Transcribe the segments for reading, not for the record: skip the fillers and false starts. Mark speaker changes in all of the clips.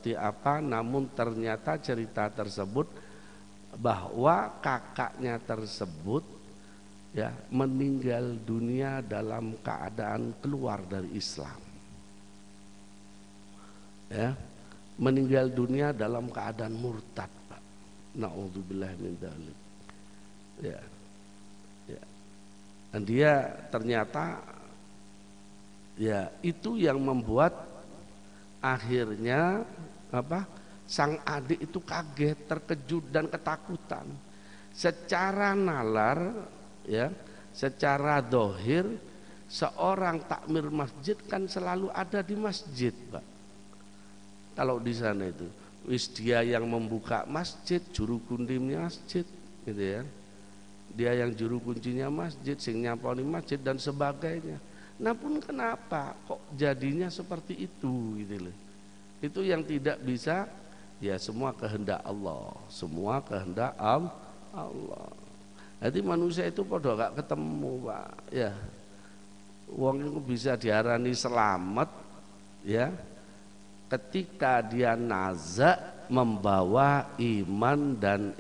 Speaker 1: seperti apa, namun ternyata cerita tersebut bahwa kakaknya tersebut ya meninggal dunia dalam keadaan keluar dari Islam. Ya, meninggal dunia dalam keadaan murtad, Pak. Na'udzubillah min dzalik. Ya. Ya. Dan dia ternyata ya itu yang membuat akhirnya sang adik itu kaget, terkejut dan ketakutan. Secara nalar ya, secara dohir seorang takmir masjid kan selalu ada di masjid, Pak. Kalau di sana itu wis dia yang membuka masjid, juru kundimnya masjid gitu ya. Dia yang juru kuncinya masjid, sing nyaponi masjid dan sebagainya. Namun kenapa kok jadinya seperti itu gitu loh. Itu yang tidak bisa, ya semua kehendak Allah, semua kehendak Allah. Jadi manusia itu pada gak ketemu, Pak. Ya, wong itu bisa diarani selamat, ya, ketika dia nazak membawa iman dan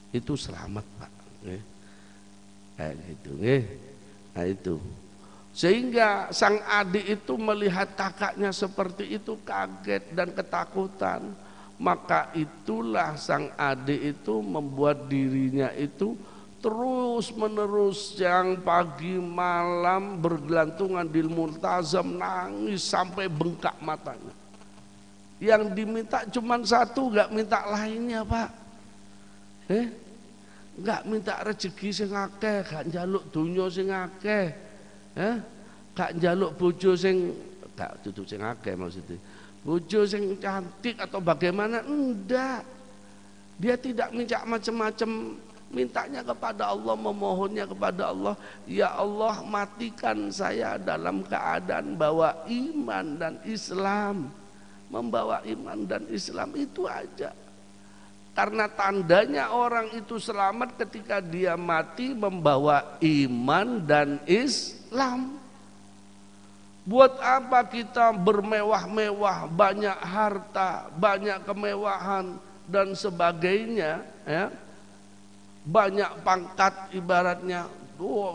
Speaker 1: itu selamat, Pak. Kayak gitu, Nah itu. Sehingga sang adik itu melihat kakaknya seperti itu kaget dan ketakutan. Maka itulah sang adik itu membuat dirinya itu terus menerus yang pagi malam bergelantungan di multazam, nangis sampai bengkak matanya. Yang diminta cuma satu, gak minta lainnya, Pak. Gak minta rezeki sing akeh, gak njaluk dunya sing akeh. Gak njaluk bojo sing gak duduk sing akeh maksudnya. Bojo sing cantik atau bagaimana, enggak. Dia tidak minta macam-macam, mintanya kepada Allah, memohonnya kepada Allah, ya Allah matikan saya dalam keadaan bawa iman dan Islam. Membawa iman dan Islam itu aja. Karena tandanya orang itu selamat ketika dia mati membawa iman dan Islam. Buat apa kita bermewah-mewah, banyak harta, banyak kemewahan dan sebagainya, ya? Banyak pangkat ibaratnya,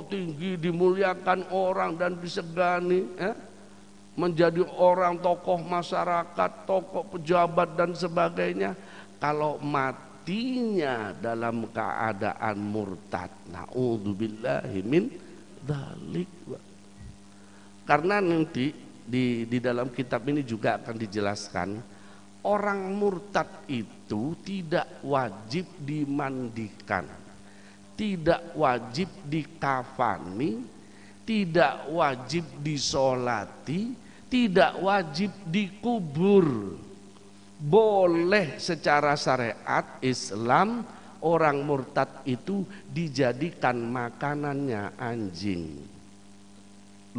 Speaker 1: tinggi, dimuliakan orang dan disegani, ya? Menjadi orang tokoh masyarakat, tokoh pejabat dan sebagainya. Kalau matinya dalam keadaan murtad, na'udzubillahi min dzalik. Karena nanti di dalam kitab ini juga akan dijelaskan, orang murtad itu tidak wajib dimandikan, tidak wajib dikafani, tidak wajib disolati, tidak wajib dikubur. Boleh secara syariat Islam orang murtad itu dijadikan makanannya anjing.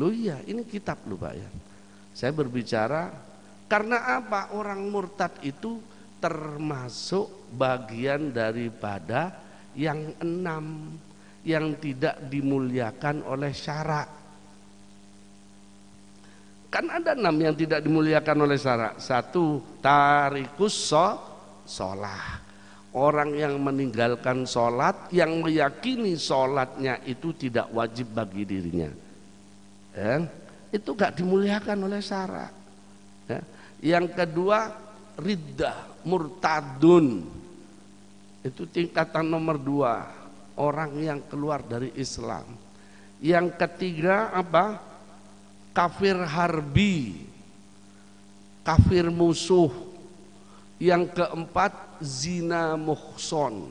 Speaker 1: Loh iya, ini kitab loh, Pak ya. Saya berbicara karena apa? Orang murtad itu termasuk bagian daripada yang 6 yang tidak dimuliakan oleh syarak. Kan ada 6 yang tidak dimuliakan oleh syarak. 1, tarikus sholah. Orang yang meninggalkan sholat, yang meyakini sholatnya itu tidak wajib bagi dirinya, ya, itu gak dimuliakan oleh syarak, ya. Yang kedua, riddah, murtadun. Itu tingkatan nomor 2, orang yang keluar dari Islam. Yang ketiga apa? Kafir harbi, kafir musuh. Yang keempat, zina muhson.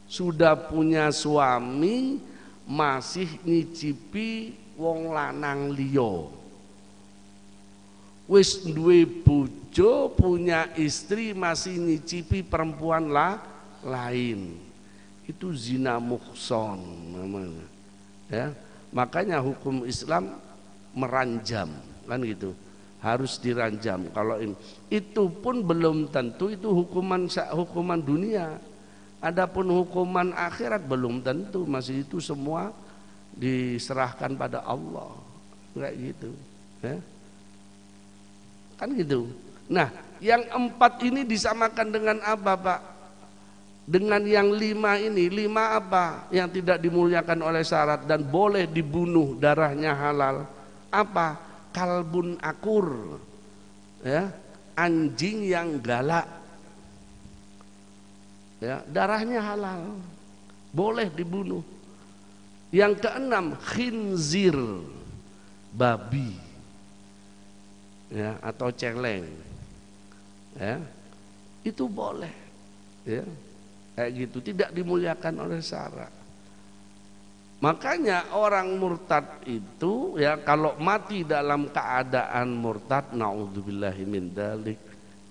Speaker 1: Sudah punya suami masih nyicipi wong lanang liya. Wis duwe bojo, punya istri masih nyicipi perempuan lain. Itu zina muhson namanya. Ya. Makanya hukum Islam meranjam, kan gitu. Harus diranjam. Kalau itu pun belum tentu itu hukuman dunia. Adapun hukuman akhirat belum tentu, masih itu semua diserahkan pada Allah. Kayak gitu, ya. Kan gitu. Nah, yang 4 ini disamakan dengan apa, Pak? Dengan yang 5 ini. 5 apa? Yang tidak dimuliakan oleh syarat dan boleh dibunuh, darahnya halal. Apa? Kalbun akur, ya, anjing yang galak, ya, darahnya halal, boleh dibunuh. Yang ke-6 khinzir, babi, ya, atau celeng, ya, itu boleh, ya, kayak gitu, tidak dimuliakan oleh syarak. Makanya orang murtad itu, ya, kalau mati dalam keadaan murtad, naudzubillahi min dzalik,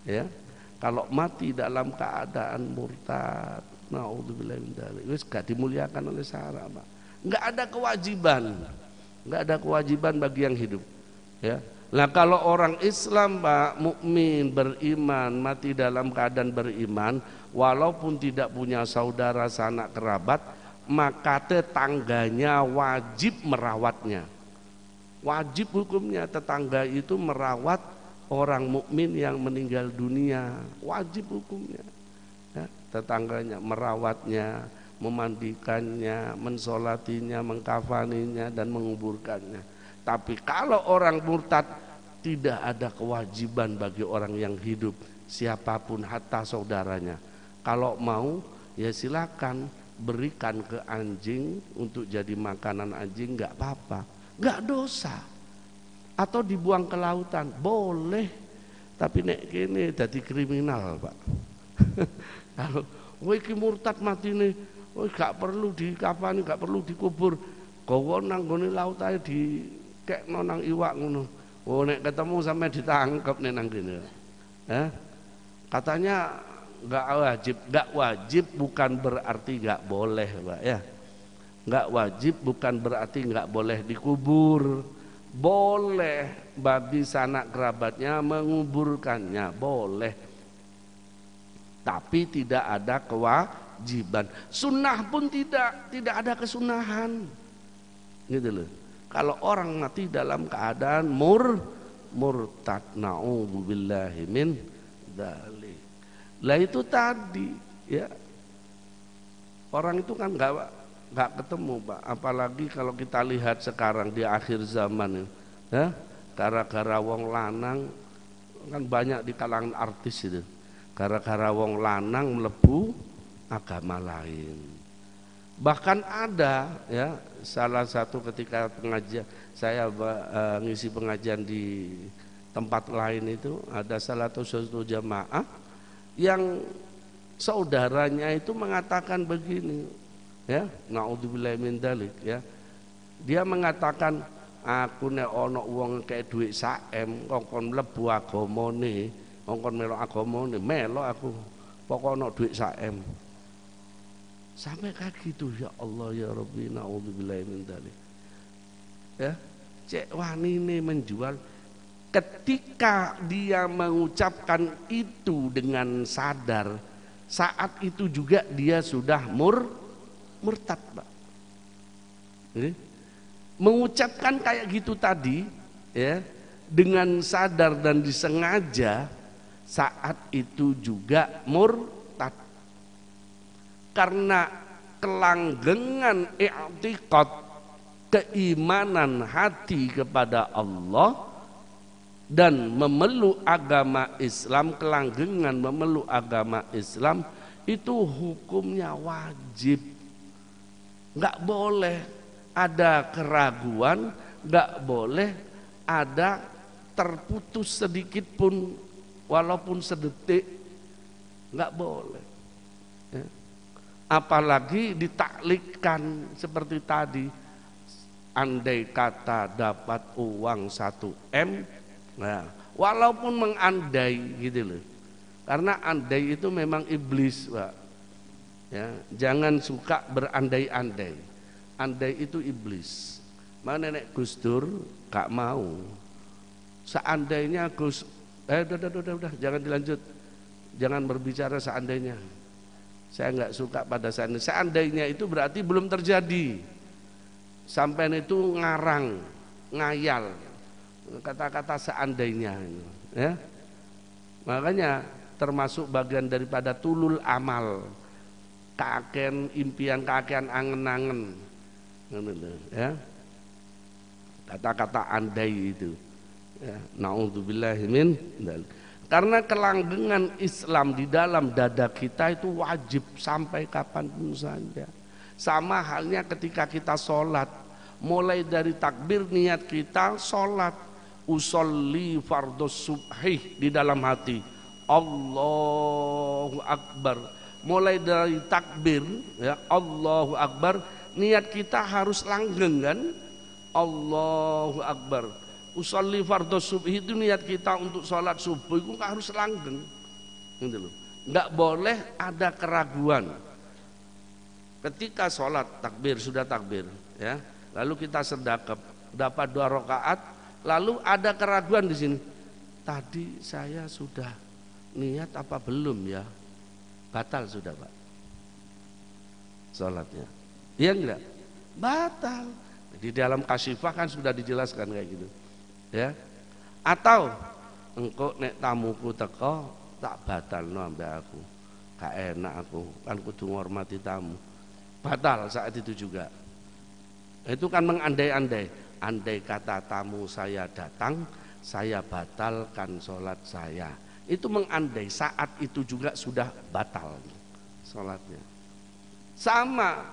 Speaker 1: ya, kalau mati dalam keadaan murtad, naudzubillahi min dzalik, wis gak dimuliakan oleh syarak, Pak. Enggak ada kewajiban, enggak ada kewajiban bagi yang hidup, ya. Nah, kalau orang Islam, Pak, mukmin, beriman, mati dalam keadaan beriman, walaupun tidak punya saudara sanak kerabat, maka tetangganya wajib merawatnya. Wajib hukumnya tetangga itu merawat orang mukmin yang meninggal dunia, wajib hukumnya, ya, tetangganya merawatnya, memandikannya, mensolatinya, mengkafaninya, dan menguburkannya. Tapi kalau orang murtad, tidak ada kewajiban bagi orang yang hidup, siapapun, hatta saudaranya. Kalau mau, ya silakan berikan ke anjing untuk jadi makanan anjing, nggak apa-apa, nggak dosa. Atau dibuang ke lautan, boleh. Tapi nek kene jadi kriminal, Pak. Kalau kowe iki murtad mati nih, kowe gak perlu dikafani, gak perlu dikubur, gowo nang gone laut ae dikekno nang iwak ngono. Oh, nek ketemu sampai ditangkap nih nang kene. Katanya nggak wajib bukan berarti nggak boleh, Pak, ya. Nggak wajib bukan berarti nggak boleh dikubur. Boleh bagi sanak kerabatnya menguburkannya, boleh. Tapi tidak ada kewajiban. Sunnah pun tidak ada kesunahan, gitu loh. Kalau orang mati dalam keadaan murtad, naudzubillahi min dzalik. Lah itu tadi, ya, orang itu kan nggak ketemu, Pak. Apalagi kalau kita lihat sekarang di akhir zaman, ya, gara-gara wong lanang kan banyak di kalangan artis itu. Gara-gara wong lanang melebu agama lain. Bahkan ada, ya, salah satu ketika pengajian saya ngisi pengajian di tempat lain itu, ada salah satu jamaah yang saudaranya itu mengatakan begini, ya, naudzubillahi min dzalik, ya. Dia mengatakan, aku nek ana wong kek dhuwit saem kongkon mlebu agamane, kongkon melok agamane, melok aku. Pokok ana dhuwit saem. Sampai kayak gitu, ya Allah ya Rabbi, naudzubillahi min dzalik. Ya, cek wanine menjual. Ketika dia mengucapkan itu dengan sadar, saat itu juga dia sudah murtad, Pak. Mengucapkan kayak gitu tadi, ya, dengan sadar dan disengaja, saat itu juga murtad. Karena kelanggengan i'tiqad, keimanan hati kepada Allah dan memeluk agama Islam, kelanggengan memeluk agama Islam itu hukumnya wajib. Nggak boleh ada keraguan, nggak boleh ada terputus sedikit pun, walaupun sedetik, nggak boleh, ya. Apalagi ditaklikkan seperti tadi, andai kata dapat uang 1 M, nah, walaupun mengandai gitu loh, karena andai itu memang iblis, Pak, ya. Jangan suka berandai-andai, andai itu iblis. Mana nenek Gus Dur gak mau, seandainya Gus, udah, jangan dilanjut, jangan berbicara seandainya. Saya nggak suka pada seandainya. Seandainya itu berarti belum terjadi. Sampai itu ngarang, ngayal, kata-kata seandainya. Ya. Makanya termasuk bagian daripada tulul amal, kakean impian, kakean angen-angen, ya. Kata-kata andai itu, ya. Naudzubillahi min dzalik. Karena kelanggengan Islam di dalam dada kita itu wajib sampai kapanpun saja. Sama halnya ketika kita sholat, mulai dari takbir niat kita sholat, usolli fardhus subhi di dalam hati, Allahu Akbar. Mulai dari takbir, ya, Allahu Akbar, niat kita harus langgeng kan, Allahu Akbar. Usolli fardhus subhi itu niat kita untuk sholat subuh itu harus langgeng, gitu loh. Nggak boleh ada keraguan. Ketika sholat takbir, sudah takbir, ya, lalu kita sedekap, dapat 2 rakaat, lalu ada keraguan di sini. Tadi saya sudah niat apa belum ya? Batal sudah Pak sholatnya. Iya enggak? Batal. Di dalam Kasyifah kan sudah dijelaskan kayak gitu. Ya. Atau engkau nek tamuku teko tak batalno ambek aku. Gak enak aku, kan kudu ngormati tamu. Batal saat itu juga. Itu kan mengandai-andai. Andai kata tamu saya datang, saya batalkan sholat saya. Itu mengandai, saat itu juga sudah batal sholatnya. Sama,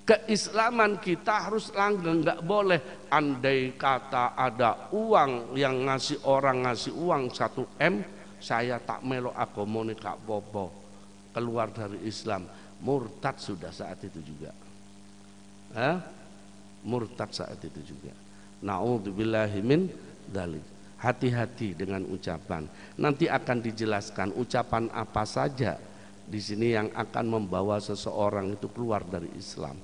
Speaker 1: keislaman kita harus langgeng, nggak boleh andai kata ada uang yang ngasih orang ngasih uang 1 M, saya tak melo agamane gak popo, keluar dari Islam, murtad sudah saat itu juga. Murtad saat itu juga. Naudzubillahi min dzalik. Hati-hati dengan ucapan. Nanti akan dijelaskan ucapan apa saja di sini yang akan membawa seseorang itu keluar dari Islam.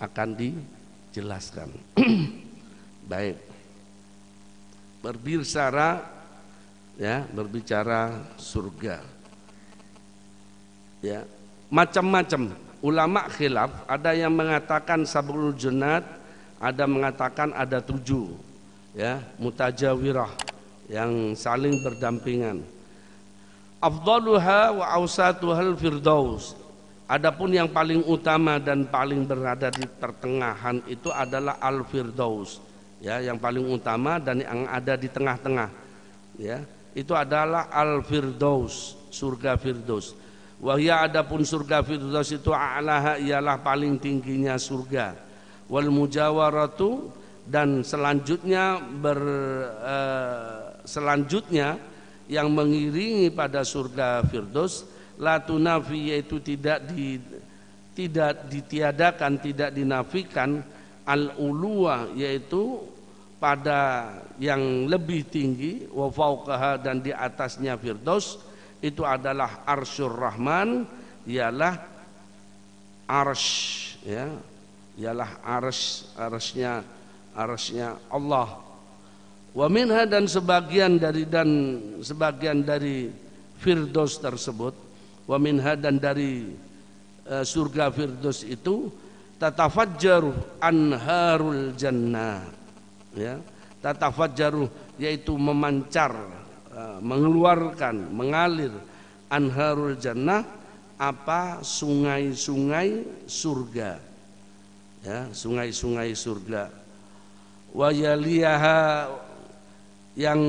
Speaker 1: Akan dijelaskan. Baik. Berbicara, ya, berbicara surga. Ya, macam-macam. Ulama khilaf, ada yang mengatakan sab'ul jannat, ada mengatakan ada 7, ya, mutajawirah yang saling berdampingan. Afdaluha wa awsatuhal firdaus. Adapun yang paling utama dan paling berada di pertengahan itu adalah al-firdaus, ya, yang paling utama dan yang ada di tengah-tengah, ya, itu adalah al-firdaus, surga firdaus. Wahya, adapun surga firdaus itu a'laha, ialah paling tingginya surga. Wal mujawaratu, dan selanjutnya selanjutnya yang mengiringi pada surga firdaus, la tunafi, yaitu tidak ditiadakan, tidak dinafikan, al-uluwa, yaitu pada yang lebih tinggi, wa fauqaha, dan di atasnya firdaus itu adalah arsyur rahman, ialah arsy, ya, ialah arsy-nya Allah. Wa minha, dan sebagian dari firdaus tersebut, wa minha, dan dari surga firdaus itu, tatafajjaru anharul jannah, ya, tatafajjaru, yaitu memancar, mengeluarkan, mengalir, anharul jannah, apa, sungai-sungai surga, ya, sungai-sungai surga. Wa yaliyaha, yang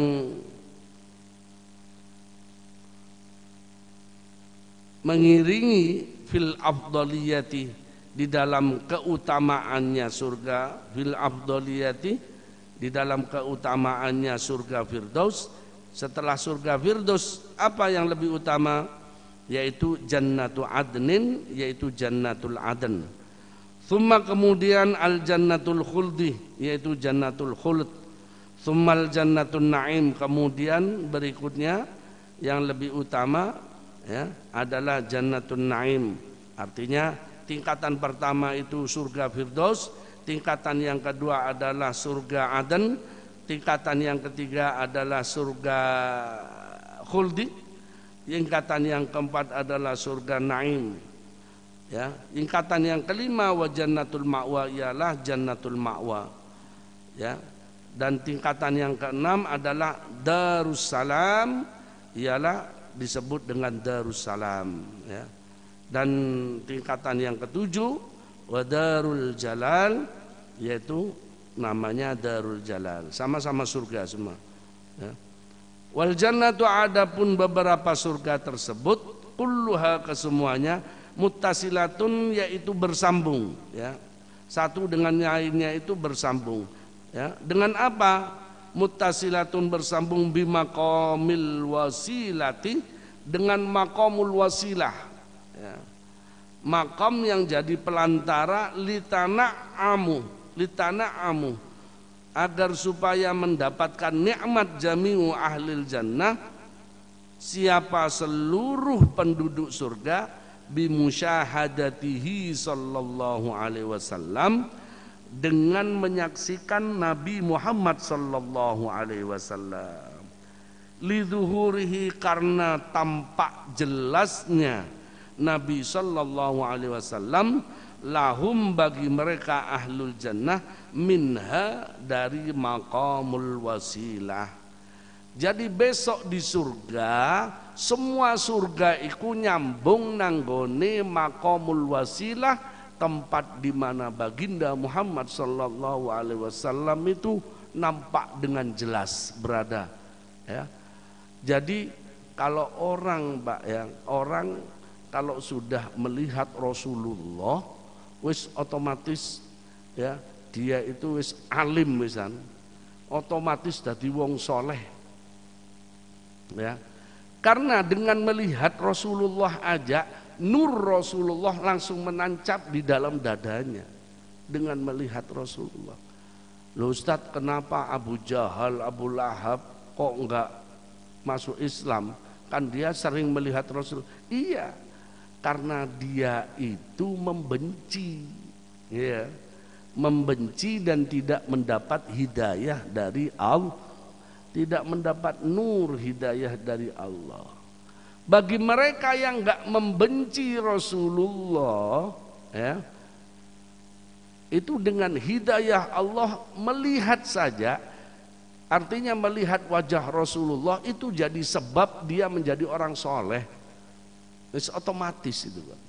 Speaker 1: mengiringi fil afdaliyati, di dalam keutamaannya surga, fil afdaliyati, di dalam keutamaannya surga firdaus. Setelah surga firdaus, apa yang lebih utama? Yaitu jannatu adnin, yaitu jannatul adn. Thumma, kemudian al jannatul khuldi, yaitu jannatul khuld. Thumma al jannatul naim, kemudian berikutnya yang lebih utama, ya, adalah jannatul naim. Artinya tingkatan pertama itu surga firdaus, tingkatan yang kedua adalah surga adn, tingkatan yang ketiga adalah surga khuldi, tingkatan yang keempat adalah surga naim, ya, tingkatan yang kelima wa jannatul ma'wa, ialah jannatul ma'wa, ya. Dan tingkatan yang keenam adalah Darussalam, ialah disebut dengan Darussalam, ya. Dan tingkatan yang ketujuh Wadarul Jalal, yaitu namanya Darul Jalal, sama-sama surga semua, ya. Wal jannatu, adapun beberapa surga tersebut, kulluha, kesemuanya, muttasilatun, yaitu bersambung, ya. Satu dengan lainnya itu bersambung, ya. Dengan apa? Muttasilatun, bersambung, bimaqamil wasilati, dengan maqamul wasilah, ya. Maqam yang jadi pelantara litana'amu, agar supaya mendapatkan nikmat jami'u ahlil jannah, siapa seluruh penduduk surga, bimusyahadatihi sallallahu alaihi wasallam, dengan menyaksikan Nabi Muhammad sallallahu alaihi wasallam, lidzuhurihi, karena tampak jelasnya Nabi sallallahu alaihi wasallam, lahum, bagi mereka ahlul jannah, minha, dari maqamul wasilah. Jadi besok di surga, semua surga iku nyambung nanggone maqamul wasilah, tempat di mana baginda Muhammad sallallahu alaihi wasallam itu nampak dengan jelas berada, ya. Jadi kalau orang, Mbak, ya, orang kalau sudah melihat Rasulullah, wis otomatis, ya, dia itu wis alim, wisan otomatis dadi wong soleh, ya. Karena dengan melihat Rasulullah aja, nur Rasulullah langsung menancap di dalam dadanya dengan melihat Rasulullah. Loh Ustadz, kenapa Abu Jahal, Abu Lahab kok enggak masuk Islam? Kan dia sering melihat Rasul. Iya, karena dia itu membenci, ya, membenci dan tidak mendapat hidayah dari Allah, tidak mendapat nur hidayah dari Allah. Bagi mereka yang enggak membenci Rasulullah, ya, itu dengan hidayah Allah melihat saja, artinya melihat wajah Rasulullah itu jadi sebab dia menjadi orang soleh. Itu otomatis itu, Pak.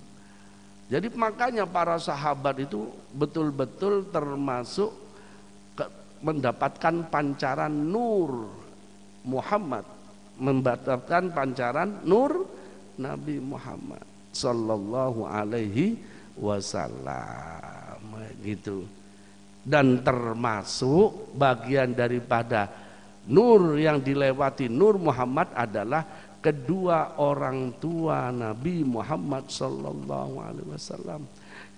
Speaker 1: Jadi makanya para sahabat itu betul-betul termasuk mendapatkan pancaran nur Muhammad, mendapatkan pancaran nur Nabi Muhammad sallallahu alaihi wasallam, gitu. Dan termasuk bagian daripada nur yang dilewati nur Muhammad adalah kedua orang tua Nabi Muhammad sallallahu alaihi wasallam,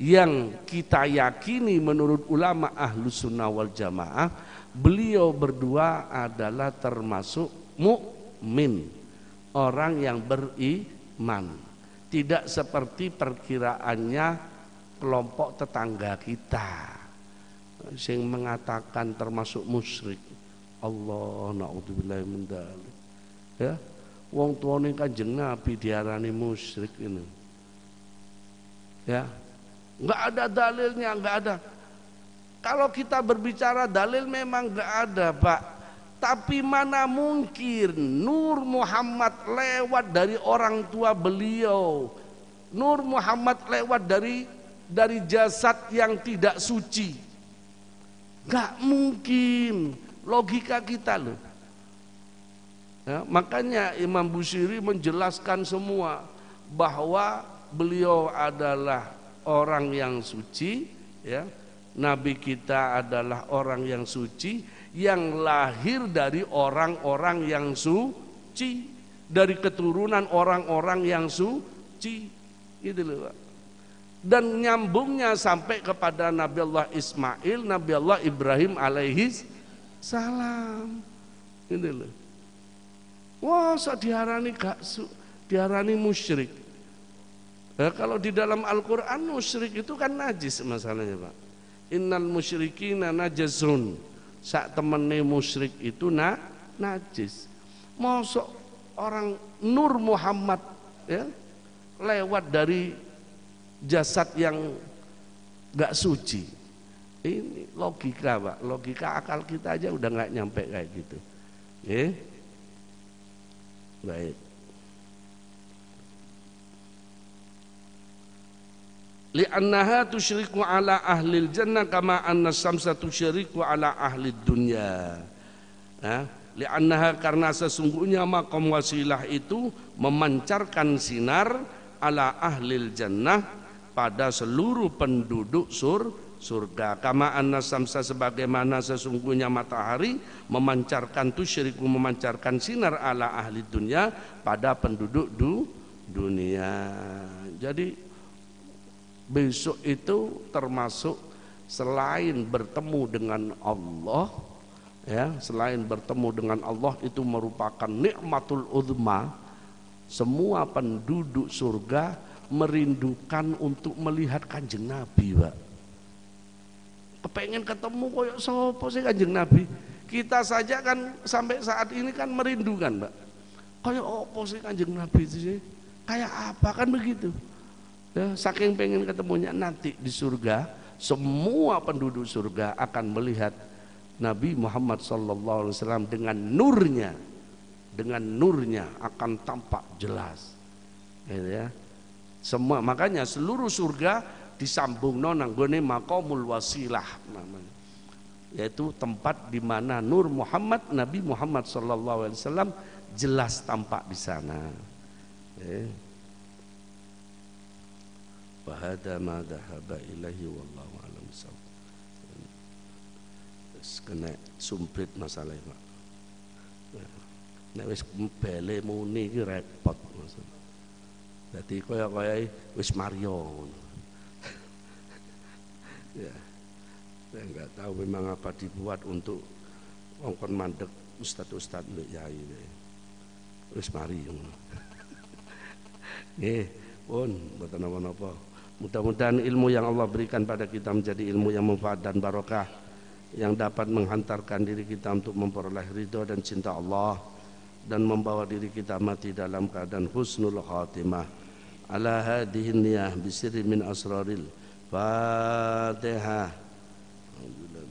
Speaker 1: yang kita yakini menurut ulama Ahlus Sunnah wal Jamaah, beliau berdua adalah termasuk mukmin, orang yang beriman, tidak seperti perkiraannya kelompok tetangga kita yang mengatakan termasuk musyrik. Allah naudzubillah min dzalik, ya. Wong tuane Kanjeng Nabi diarani musyrik ini, ya. Enggak ada dalilnya, enggak ada. Kalau kita berbicara dalil memang enggak ada, Pak. Tapi mana mungkin nur Muhammad lewat dari orang tua beliau, nur Muhammad lewat dari jasad yang tidak suci. Enggak mungkin, logika kita loh. Ya, makanya Imam Busiri menjelaskan semua bahwa beliau adalah orang yang suci, ya. Nabi kita adalah orang yang suci, yang lahir dari orang-orang yang suci, dari keturunan orang-orang yang suci, gitu loh, Pak. Dan nyambungnya sampai kepada Nabi Allah Ismail, Nabi Allah Ibrahim alaihi salam, gitu loh. Wah, diarani musyrik. Nah, kalau di dalam Al-Quran musyrik itu kan najis masalahnya, Pak. Innal musyrikina najasun. Sak temene musyrik itu najis. Mosok orang nur Muhammad, ya, lewat dari jasad yang gak suci. Ini logika, Pak. Logika akal kita aja udah nggak nyampe kayak gitu. Baik. Li'annaha tusyriku ala ahlil jannah kama anna samsa tusyriku ala ahlid dunya. Li'annaha, karena sesungguhnya maqam wasilah itu memancarkan sinar ala ahlil jannah pada seluruh penduduk surga. Kama anna samsa, sebagaimana sesungguhnya matahari memancarkan tusyriku, memancarkan sinar ala ahli dunia pada penduduk dunia. Jadi besok itu termasuk selain bertemu dengan Allah, ya, selain bertemu dengan Allah itu merupakan nikmatul uzma. Semua penduduk surga merindukan untuk melihat Kanjeng Nabi, Pak. Kepengen ketemu koyok sopo sih Kanjeng Nabi. Kita saja kan sampai saat ini kan merindukan, Pak. Koyok opo sih Kanjeng Nabi itu sih? Kayak apa kan begitu? Ya, saking pengen ketemunya, nanti di surga semua penduduk surga akan melihat Nabi Muhammad SAW dengan nurnya akan tampak jelas, gitu ya. Semua, makanya seluruh surga disambung nang gone maqamul wasilah namanya, yaitu tempat di mana nur Muhammad, Nabi Muhammad SAW jelas tampak di sana. Wa hadza ma dhahaba ilaihi wallahu a'lam bissawab. Kena sumprit masalah, Pak. Nek wis bele muni iki repot maksud. Dadi kaya wis Mario. Ya. Saya enggak tahu memang apa dibuat untuk ngongkon mandek ustaz-ustaz mbek yai. Wis mari ngono. Nggih, pun mboten napa-napa. Mudah-mudahan ilmu yang Allah berikan pada kita menjadi ilmu yang manfaat dan barokah, yang dapat menghantarkan diri kita untuk memperoleh ridho dan cinta Allah, dan membawa diri kita mati dalam keadaan husnul khatimah. Ala hadhihi niyah bisirri min asraril Fatihah.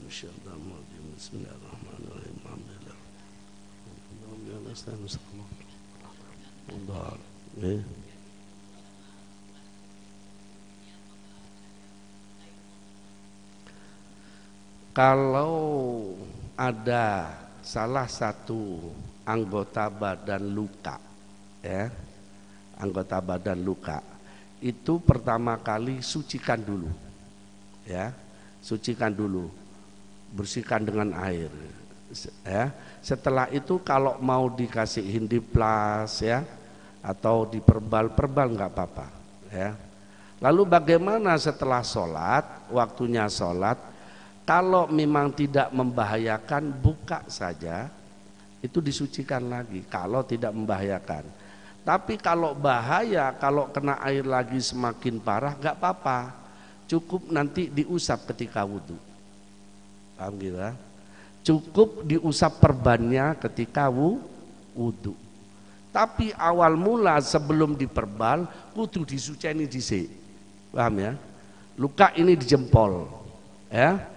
Speaker 1: Bismillahirrahmanirrahim. Kalau ada salah satu anggota badan luka, ya, anggota badan luka, itu pertama kali sucikan dulu, ya, sucikan dulu, bersihkan dengan air, ya. Setelah itu kalau mau dikasih hindiplas, ya, atau diperbal nggak apa-apa, ya. Lalu bagaimana setelah sholat, waktunya sholat? Kalau memang tidak membahayakan, buka saja, itu disucikan lagi kalau tidak membahayakan. Tapi kalau bahaya, kalau kena air lagi semakin parah, gak apa-apa, cukup nanti diusap ketika wudhu. Paham gitu? Cukup diusap perbannya ketika wudhu. Tapi awal mula sebelum diperbal, kudu disuceni dhisik. Paham ya? Luka ini di jempol, ya.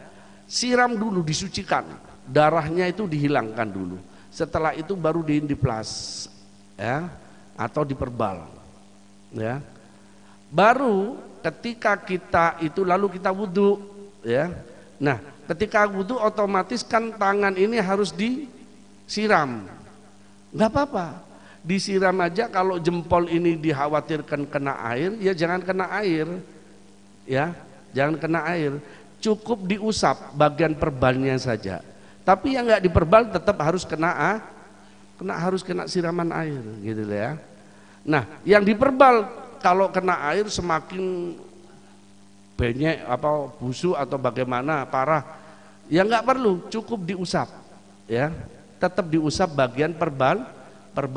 Speaker 1: Siram dulu, disucikan, darahnya itu dihilangkan dulu. Setelah itu baru dihindiplas, ya, atau diperbal, ya. Baru ketika kita itu lalu kita wudhu, ya. Nah, ketika wudhu otomatis kan tangan ini harus disiram. Nggak apa-apa, disiram aja. Kalau jempol ini dikhawatirkan kena air, ya jangan kena air, ya, jangan kena air. Cukup diusap bagian perbalnya saja. Tapi yang nggak diperbal tetap harus kena siraman air, gitu ya. Nah, yang diperbal kalau kena air semakin banyak apa busuk atau bagaimana parah, ya nggak perlu, cukup diusap, ya. Tetap diusap bagian perbal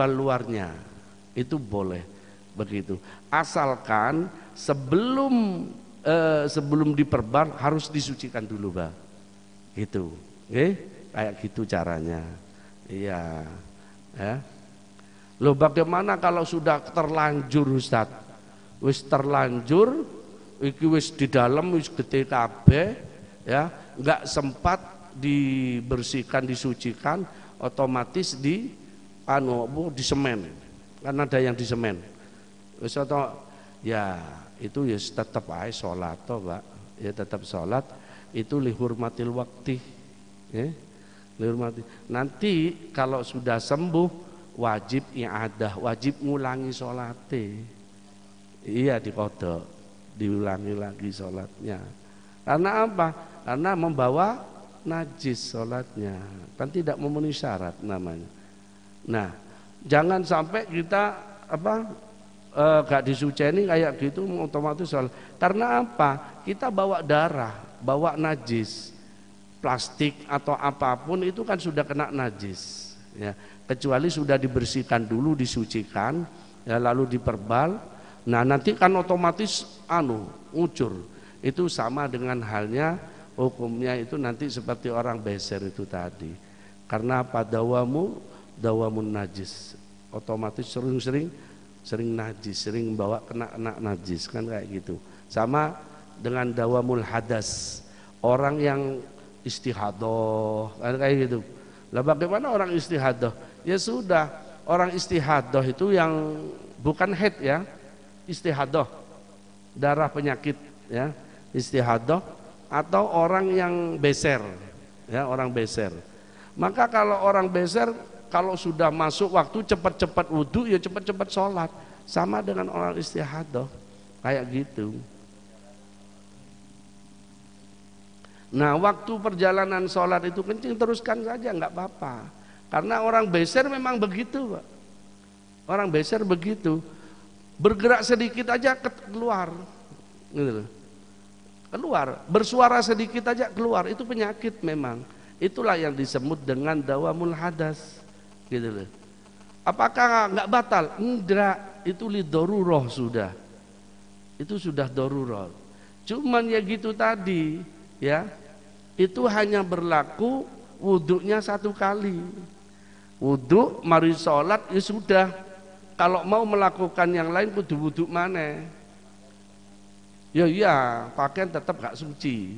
Speaker 1: luarnya, itu boleh begitu. Asalkan sebelum diperbal harus disucikan dulu, Bang. Gitu. Kayak gitu caranya. Iya. Ya. Loh, bagaimana kalau sudah terlanjur, Ustaz? Wis terlanjur, iki wis di dalam wis gede kabeh, ya. nggak sempat dibersihkan, disucikan, otomatis di semen, kan ada yang di semen. Wis ya itu ya tetap aja sholat toh Pak, ya tetap sholat itu lihurmatil wakti, ya, lihurmati. Nanti kalau sudah sembuh wajib i'adah, wajib ngulangi sholatnya, iya dikodok, diulangi lagi sholatnya. Karena apa? Karena membawa najis sholatnya, kan tidak memenuhi syarat namanya. Nah, jangan sampai kita gak disuceni kayak gitu otomatis sholat. Karena apa? Kita bawa darah, bawa najis, plastik atau apapun itu kan sudah kena najis, ya. Kecuali sudah dibersihkan dulu, disucikan, ya, lalu diperbal. Nah nanti kan otomatis ngucur. Itu sama dengan halnya hukumnya itu nanti seperti orang beser itu tadi. Karena dawamun najis, otomatis sering najis, sering bawa kena najis, kan kayak gitu. Sama dengan dawamul hadas, orang yang istihadah, kan kayak gitu. Lah bagaimana orang istihadah? Ya sudah, orang istihadah itu yang bukan haid ya, istihadah, darah penyakit ya, istihadah, atau orang yang beser ya, orang beser. Maka kalau orang beser, kalau sudah masuk waktu cepat-cepat wudhu ya cepat-cepat sholat, sama dengan orang istihadah kayak gitu. Nah waktu perjalanan sholat itu kencing, teruskan saja nggak apa-apa. Karena orang beser memang begitu Pak. Orang beser begitu, bergerak sedikit aja keluar gitu loh. Keluar, bersuara sedikit aja keluar, itu penyakit memang. Itulah yang disebut dengan dawamul hadas gitu loh. Apakah nggak batal? Enggak, itu lidorurah sudah. Itu sudah dorurah. Cuman ya gitu tadi ya, itu hanya berlaku wudhunya satu kali. Wudhu mari sholat ya sudah. Kalau mau melakukan yang lain kudu wudhu mana? Ya iya, pakaian tetap gak suci,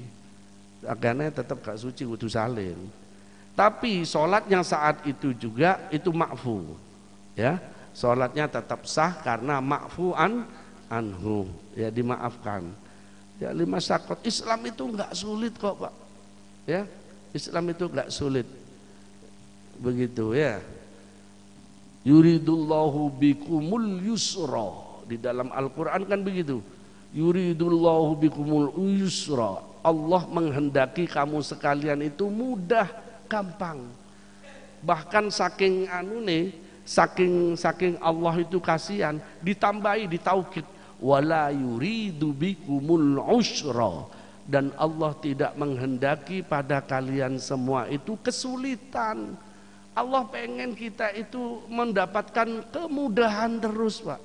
Speaker 1: pakaiannya tetap gak suci, wudhu salin. Tapi sholatnya saat itu juga itu ma'fu, ya, sholatnya tetap sah karena ma'fu'an anhu, ya, dimaafkan. Ya, lima syakot. Islam itu nggak sulit kok Pak, ya, Islam itu nggak sulit, begitu ya. Yuridullahu bikumul yusra, di dalam Al-Quran kan begitu. Yuridullahu bikumul yusra, Allah menghendaki kamu sekalian itu mudah, gampang. Bahkan saking saking Allah itu kasihan, ditambahi di taukid, wala yuridu bikumul usra, dan Allah tidak menghendaki pada kalian semua itu kesulitan. Allah pengen kita itu mendapatkan kemudahan terus Pak.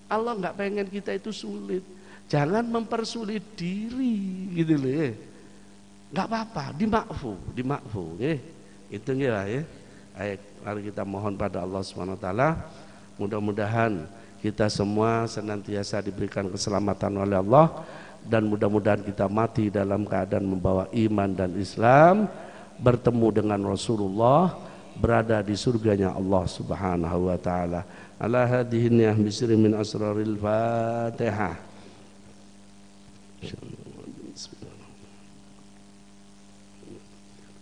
Speaker 1: Allah nggak pengen kita itu sulit. Jangan mempersulit diri gitu loh ya. Nggak apa-apa, dimakfu ya. Itu ya. Ayo mari kita mohon pada Allah Subhanahu wa taala, mudah-mudahan kita semua senantiasa diberikan keselamatan oleh Allah, dan mudah-mudahan kita mati dalam keadaan membawa iman dan Islam, bertemu dengan Rasulullah, berada di surganya Allah Subhanahu wa taala. Ala hadhihi niyah bisri min asraril Fatihah.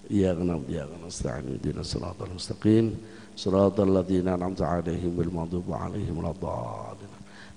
Speaker 1: Iyyaka na'budu wa iyyaka nasta'in, ihdinas siratal mustaqim, siratal ladzina an'amta 'alaihim ghairil maghdubi 'alaihim waladdallin.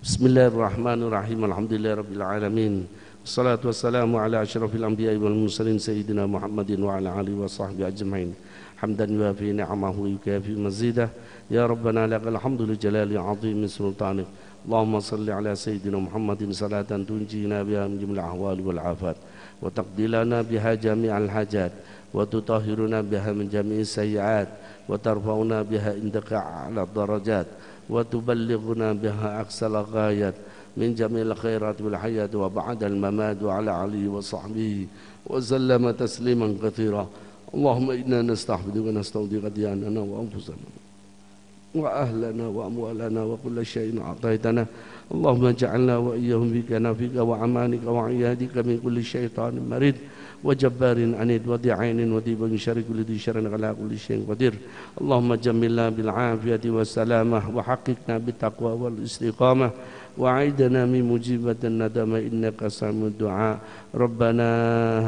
Speaker 1: Bismillahirrahmanirrahim. Alhamdulillahirabbil alamin. Wassalatu wassalamu ala asyrafil anbiya'i wal mursalin sayyidina Muhammadin wa ala alihi wa sahbihi ajmain. Hamdan yuwafi ni'amahu wa yukafi mazidah. Ya Rabbana lakal hamdu li jalali 'azimi sultanik. Allahumma salli ala sayyidina Muhammadin salatan tunjina biha min jumlah ahwali wal afat, wa taqdilana biha jami'al hajat, wa tutahhiruna biha min jami'is sayyi'at, wa tarfa'una biha indaka a'la darajat, wa tuballighuna biha aqsal ghayat min jami'il khairat wal hayat wa ba'dal mamat wa ala alihi wa sahbihi wa sallama tasliman katsira. Allahumma inna nasta'buduka wa nasta'udika diyanana wa anfusana wa ahlana wa amwalana wa kulla syai'in a'taitana. Allahumma ja'alna wa iyyahum bika nafika wa amanika wa iyadika min kulli syaitanin marid وجبار عنيد وذي عين وذي بغي شر كل ذي شر على كل شيء قدير اللهم جملنا بالعافية والسلامة وحققنا بالتقوى والاستقامة وعيدنا من مجيبة الندم إنك سميع الدعاء ربنا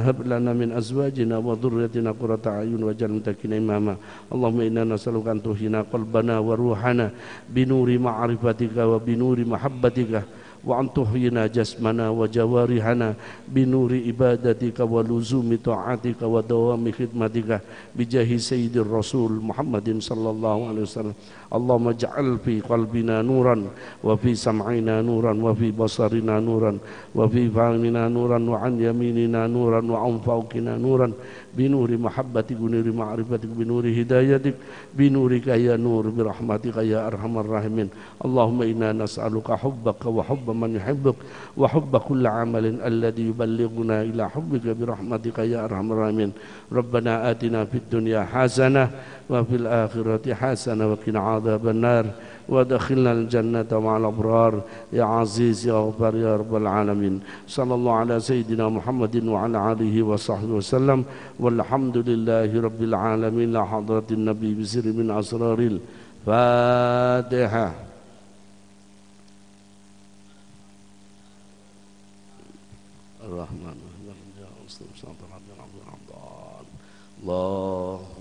Speaker 1: هب لنا من أزواجنا وذريتنا قرة أعين واجعلنا للمتقين إماما اللهم إنا نسألك أن تحيينا قلبنا وروحنا بنور معرفتك وبنور محبتك وأن تحيينا جسمنا وجوارحنا بنور عبادتك ولزوم طاعتك ودوام خدمتك بجاه سيد الرسول محمد صلى الله عليه وسلم اللهم اجعل في قلبنا نورا وفي سمعنا نورا وفي بصرنا نورا وفي فهمنا نورا وعن يميننا نورا وعن فوقنا نورا بنور محبتك بنور معرفتك بنور هدايتك بنورك يا نور برحمتك يا أرحم الراحمين اللهم إنا نسألك حبك وحب من يحبك وحب كل عمل الذي يبلغنا إلى حبك برحمتك يا أرحم الراحمين ربنا آتنا في الدنيا حسنة وفي الآخرة حسنة وقنا عذاب النار وادخلنا الجنة مع الأبرار يا عزيز يا غفار يا رب العالمين صلى الله على سيدنا محمد وعلى آله وصحبه وسلم والحمد لله رب العالمين لا حضرة النبي بسر من أسرار الفاتحة الرحمن الرحيم الله